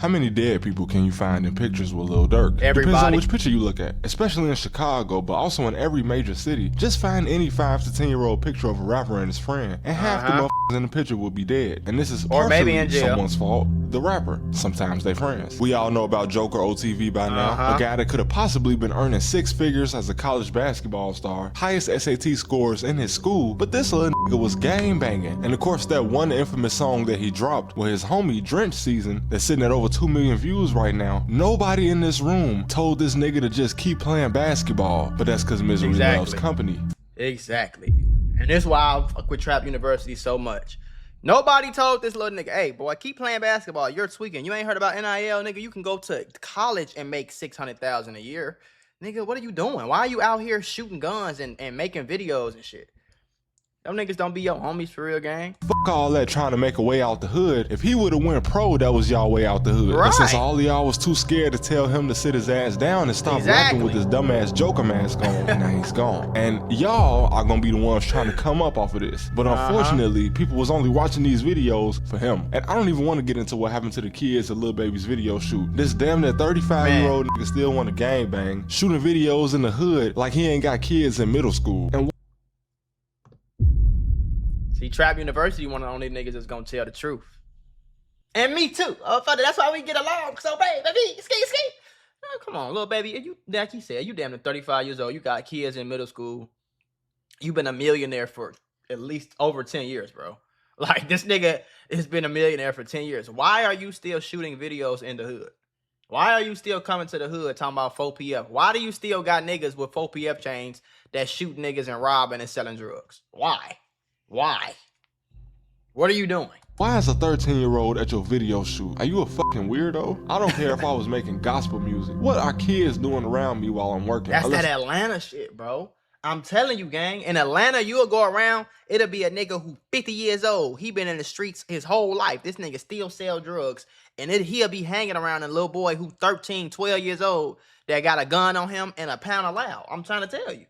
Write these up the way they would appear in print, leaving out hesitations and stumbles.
How many dead people can you find in pictures with Lil Durk? Everybody. Depends on which picture you look at, especially in Chicago, but also in every major city. Just find any 5 to 10 year old picture of a rapper and his friend, and half the motherfuckers in the picture will be dead. And this is partially someone's fault, the rapper. Sometimes they friends. We all know about Joker OTV by now, a guy that could have possibly been earning 6 figures as a college basketball star, highest SAT scores in his school, but this little nigga was gang banging. And of course that one infamous song that he dropped with his homie Drench Season that's sitting at over 2 million views right now. Nobody in this room told this nigga to just keep playing basketball, but that's because misery loves company. Exactly. And this is why I fuck with Trap University so much. Nobody told this little nigga, hey boy, keep playing basketball, you're tweaking. You ain't heard about NIL, nigga. You can go to college and make $600,000 a year. Nigga, what are you doing? Why are you out here shooting guns and making videos and shit? Them niggas don't be your homies for real, gang. Fuck all that trying to make a way out the hood. If he would've went pro, that was y'all way out the hood. Right. And since all of y'all was too scared to tell him to sit his ass down and stop rapping with his dumbass Joker mask on, now he's gone. And y'all are gonna be the ones trying to come up off of this. But unfortunately, people was only watching these videos for him. And I don't even want to get into what happened to the kids at Lil Baby's video shoot. This damn near 35-year-old nigga still want to gangbang, shooting videos in the hood like he ain't got kids in middle school. And see, Trap University one of the only niggas that's gonna tell the truth. And me too. Oh, funny. That's why we get along so baby. Ski. Oh, come on, little baby. You, like he said, you damn near 35 years old. You got kids in middle school. You've been a millionaire for at least over 10 years, bro. Like, this nigga has been a millionaire for 10 years. Why are you still shooting videos in the hood? Why are you still coming to the hood talking about 4PF? Why do you still got niggas with 4PF chains that shoot niggas and robbing and selling drugs? Why? What are you doing? Why is a 13-year-old at your video shoot? Are you a fucking weirdo? I don't care if I was making gospel music. What are kids doing around me while I'm working? That's that Atlanta shit, bro. I'm telling you, gang. In Atlanta, you'll go around, it'll be a nigga who 50 years old. He been in the streets his whole life. This nigga still sell drugs. And he'll be hanging around a little boy who 13, 12 years old that got a gun on him and a pound of loud. I'm trying to tell you.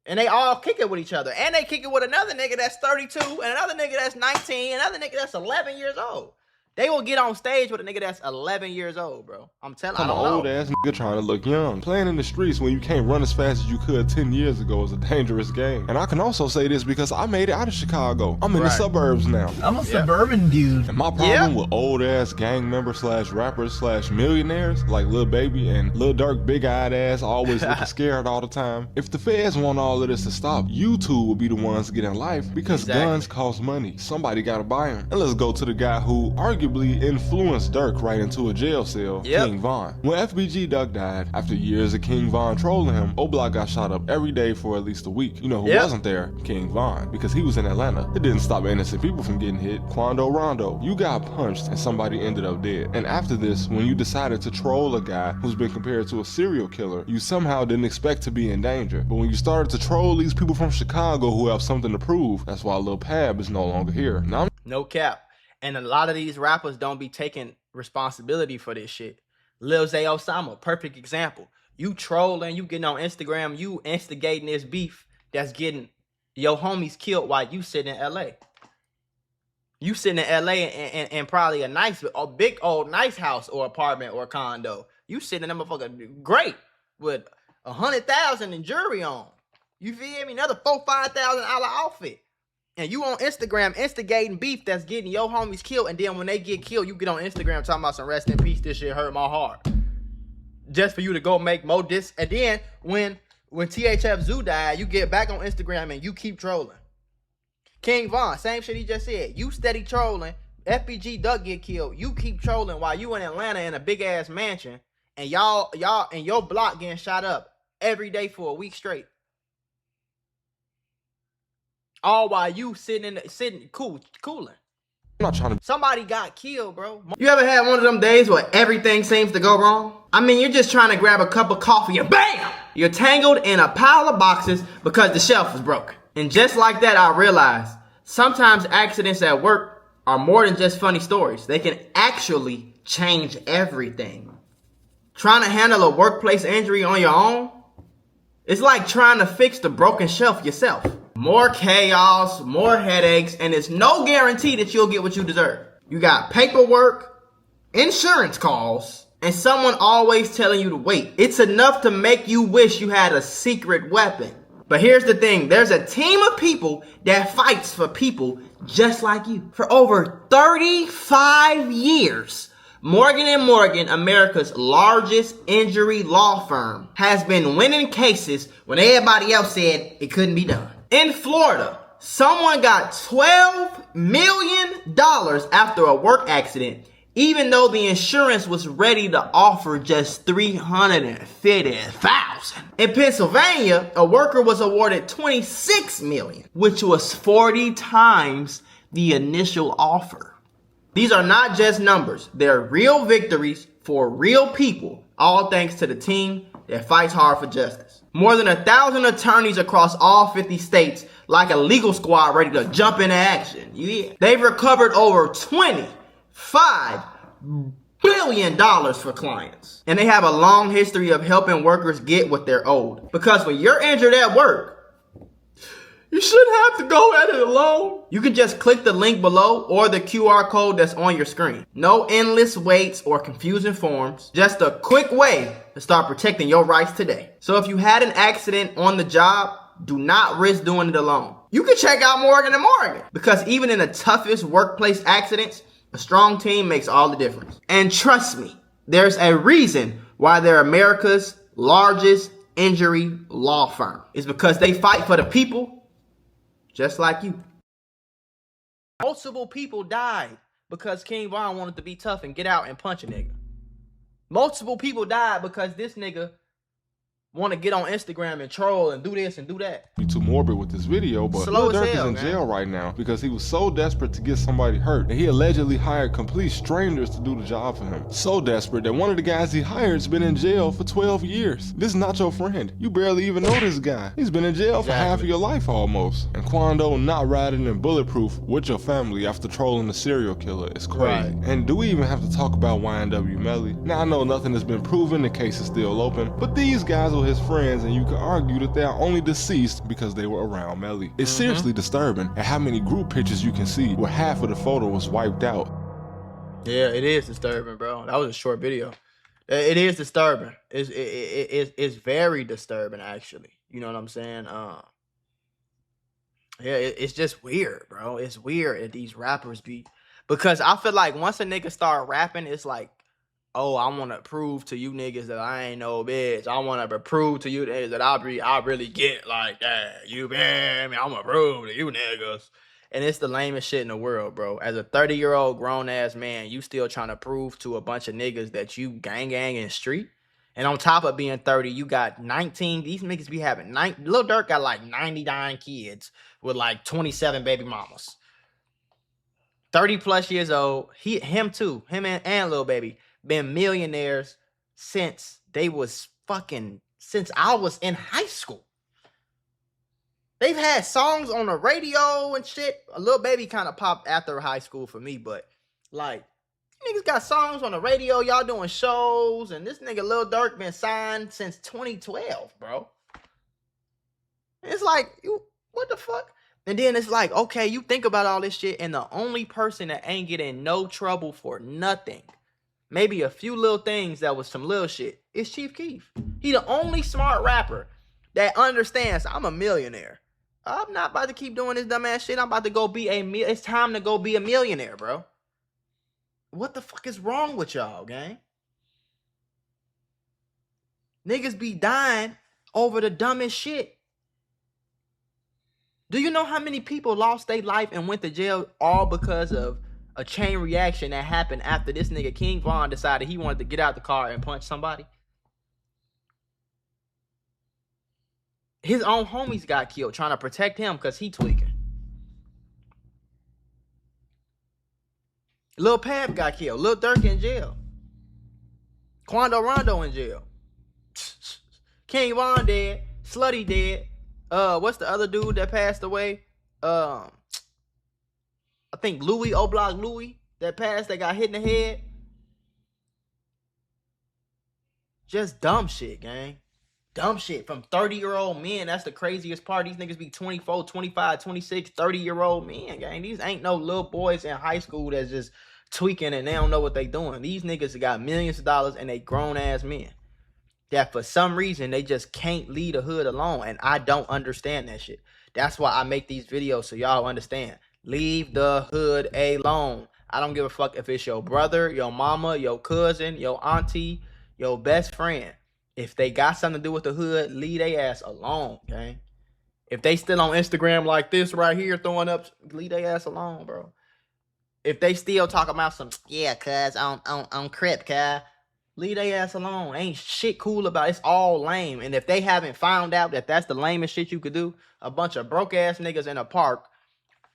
And they all kick it with each other. And they kick it with another nigga that's 32, and another nigga that's 19, and another nigga that's 11 years old. They will get on stage with a nigga that's 11 years old, bro. I'm telling you. I'm an old ass nigga trying to look young. Playing in the streets when you can't run as fast as you could 10 years ago is a dangerous game. And I can also say this because I made it out of Chicago. I'm in the suburbs now. I'm a suburban dude. And my problem with old ass gang members / rappers / millionaires like Lil Baby and Lil Durk big eyed ass always looking scared all the time. If the feds want all of this to stop, you two will be the ones getting life because guns cost money. Somebody gotta buy them. And let's go to the guy who arguably influenced Durk right into a jail cell, King Von. When FBG Duck died, after years of King Von trolling him, O-Block got shot up every day for at least a week. You know who wasn't there? King Von, because he was in Atlanta. It didn't stop innocent people from getting hit. Quando Rondo, you got punched and somebody ended up dead. And after this, when you decided to troll a guy who's been compared to a serial killer, you somehow didn't expect to be in danger. But when you started to troll these people from Chicago who have something to prove, that's why Lil Pab is no longer here. Now, no cap. And a lot of these rappers don't be taking responsibility for this shit. Lil Zay Osama, perfect example. You trolling, you getting on Instagram, you instigating this beef that's getting your homies killed while you sitting in LA. You sitting in LA in probably a big old nice house or apartment or condo. You sitting in that motherfucker great with 100,000 in jewelry on. You feel me? Another $4,000-$5,000 outfit. And you on Instagram instigating beef that's getting your homies killed. And then when they get killed, you get on Instagram talking about some rest in peace. This shit hurt my heart. Just for you to go make more dis. And then when THF Zoo died, you get back on Instagram and you keep trolling. King Von, same shit he just said. You steady trolling. FBG Duck get killed. You keep trolling while you in Atlanta in a big ass mansion. And y'all and your block getting shot up every day for a week straight. All while you sitting cooling. I'm not trying to. Somebody got killed, bro. You ever had one of them days where everything seems to go wrong? I mean, you're just trying to grab a cup of coffee and BAM! You're tangled in a pile of boxes because the shelf is broken. And just like that, I realized sometimes accidents at work are more than just funny stories. They can actually change everything. Trying to handle a workplace injury on your own? It's like trying to fix the broken shelf yourself. More chaos, more headaches, and it's no guarantee that you'll get what you deserve. You got paperwork, insurance calls, and someone always telling you to wait. It's enough to make you wish you had a secret weapon. But here's the thing. There's a team of people that fights for people just like you. For over 35 years, Morgan & Morgan, America's largest injury law firm, has been winning cases when everybody else said it couldn't be done. In Florida, someone got $12 million after a work accident, even though the insurance was ready to offer just $350,000. In Pennsylvania, a worker was awarded $26 million, which was 40 times the initial offer. These are not just numbers. They're real victories for real people, all thanks to the team that fights hard for justice. More than 1,000 attorneys across all 50 states, like a legal squad ready to jump into action. Yeah. They've recovered over $25 billion for clients. And they have a long history of helping workers get what they're owed. Because when you're injured at work, you shouldn't have to go at it alone. You can just click the link below or the QR code that's on your screen. No endless waits or confusing forms. Just a quick way to start protecting your rights today. So if you had an accident on the job, do not risk doing it alone. You can check out Morgan & Morgan, because even in the toughest workplace accidents, a strong team makes all the difference. And trust me, there's a reason why they're America's largest injury law firm. It's because they fight for the people just like you. Multiple people died because King Von wanted to be tough and get out and punch a nigga. Multiple people died because this nigga want to get on Instagram and troll and do this and do that. You too morbid with this video, but Lil Durk is in jail right now because he was so desperate to get somebody hurt that he allegedly hired complete strangers to do the job for him. So desperate that one of the guys he hired's been in jail for 12 years. This is not your friend. You barely even know this guy. He's been in jail for half of your life almost. And Quando not riding in bulletproof with your family after trolling a serial killer is crazy. Right. And do we even have to talk about YNW Melly? Now I know nothing has been proven, the case is still open, but these guys were his friends, and you could argue that they are only deceased because they were around Melly. It's seriously disturbing at how many group pictures you can see where half of the photo was wiped out. Yeah, it is disturbing, bro. That was a short video. It is disturbing. It's very disturbing, actually. You know what I'm saying? Yeah, it's just weird, bro. It's weird that these rappers be, because I feel like once a nigga start rapping, it's like, oh, I want to prove to you niggas that I ain't no bitch. I want to prove to you niggas that I really get like that. You man, I'm going to prove to you niggas. And it's the lamest shit in the world, bro. As a 30-year-old grown-ass man, you still trying to prove to a bunch of niggas that you gang in street. And on top of being 30, you got 19. These niggas be having, Lil Durk got like 99 kids with like 27 baby mamas. 30 plus years old. Him too. Him and Lil Baby been millionaires since I was in high school. They've had songs on the radio and shit. A Lil Baby kind of popped after high school for me, but like, niggas got songs on the radio, y'all doing shows, and this nigga Lil Durk been signed since 2012, bro. And it's like, what the fuck? And then it's like, okay, you think about all this shit, and the only person that ain't getting no trouble for nothing, maybe a few little things that was some little shit, is Chief Keef. He the only smart rapper that understands I'm a millionaire. I'm not about to keep doing this dumbass shit. I'm about to go be it's time to go be a millionaire, bro. What the fuck is wrong with y'all, gang? Niggas be dying over the dumbest shit. Do you know how many people lost their life and went to jail all because of a chain reaction that happened after this nigga King Von decided he wanted to get out the car and punch somebody? His own homies got killed trying to protect him because he tweaking. Lil Pab got killed. Lil Durk in jail. Quando Rondo in jail. King Von dead. Slutty dead. What's the other dude that passed away? I think Louis, O-Block Louis, that passed, that got hit in the head. Just dumb shit, gang. Dumb shit from 30-year-old men. That's the craziest part. These niggas be 24, 25, 26, 30-year-old men, gang. These ain't no little boys in high school that's just tweaking and they don't know what they doing. These niggas got millions of dollars and they grown ass men that for some reason they just can't leave the hood alone, and I don't understand that shit. That's why I make these videos, so y'all understand. Leave the hood alone. I don't give a fuck if it's your brother, your mama, your cousin, your auntie, your best friend. If they got something to do with the hood, leave their ass alone, okay? If they still on Instagram like this right here, throwing up, leave their ass alone, bro. If they still talking about some, yeah, cuz, on Crip, cuz, leave their ass alone. Ain't shit cool about it. It's all lame. And if they haven't found out that that's the lamest shit you could do, a bunch of broke ass niggas in a park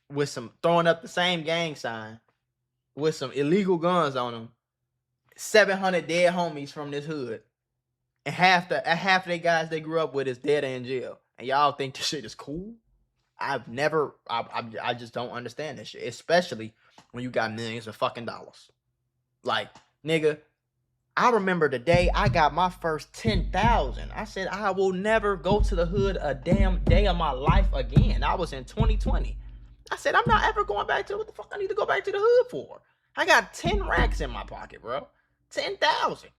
with some throwing up the same gang sign with some illegal guns on them, 700 dead homies from this hood, and half the guys they grew up with is dead and in jail. And y'all think this shit is cool? I just don't understand this shit, especially when you got millions of fucking dollars. Like, nigga, I remember the day I got my first 10,000. I said I will never go to the hood a damn day of my life again. I was in 2020. I said I'm not ever going back to, what the fuck I need to go back to the hood for? I got 10 racks in my pocket, bro. 10,000.